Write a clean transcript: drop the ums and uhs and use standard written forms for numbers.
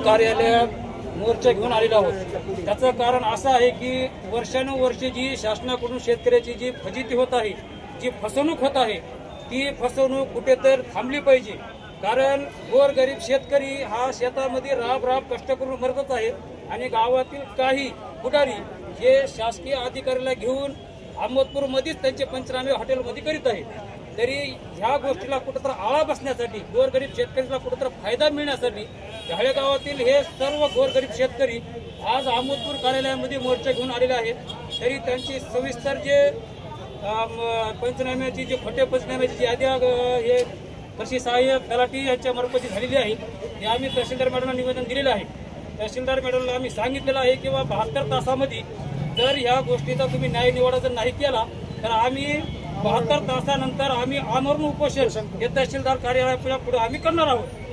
कार्यालयात मोर्चा घेऊन आलेला आहोत। त्याचं कारण असं आहे की वर्षानुवर्षे जी शासनाकडून शेतकऱ्याची जी फजिती होत आहे, जी फसवणूक होत आहे, ती फसवणूक कुठेतरी थांबली पाहिजे। कारण गोरगरीब शेतकरी हा शेतामध्ये राब कष्ट करून मरतच आहे आणि गावातील काही पुढारी हे शासकीय अधिकाऱ्याला घेऊन अहमदपूरमध्येच त्यांचे पंचनामे हॉटेलमध्ये करीत आहेत। तरी ह्या गोष्टीला कुठेतरी आळा बसण्यासाठी, गोरगरीब शेतकऱ्याला कुठेतरी फायदा मिळण्यासाठी ढाळे गावातील हे सर्व गोरगरीब शेतकरी आज अहमदपूर कार्यालयामध्ये मोर्चा घेऊन आलेले आहेत। तरी त्यांची सविस्तर जे पंचनाम्याची जे खोटे पंचनाम्याची जी यादी हे कृषी सहाय्यक तलाठी यांच्या मार्फत झालेली आहे, हे आम्ही तहसीलदार मॅडमला निवेदन दिलेलं आहे। तहसीलदार मॅडमला आम्ही सांगितलेलं आहे की 72 तासामध्ये जर ह्या गोष्टीचा तुम्ही न्याय निवाडा जर नाही केला तर आम्ही 72 तासानंतर आम्ही आमरण उपोषण हे तहसीलदार कार्यालयापुढे आम्ही करणार आहोत।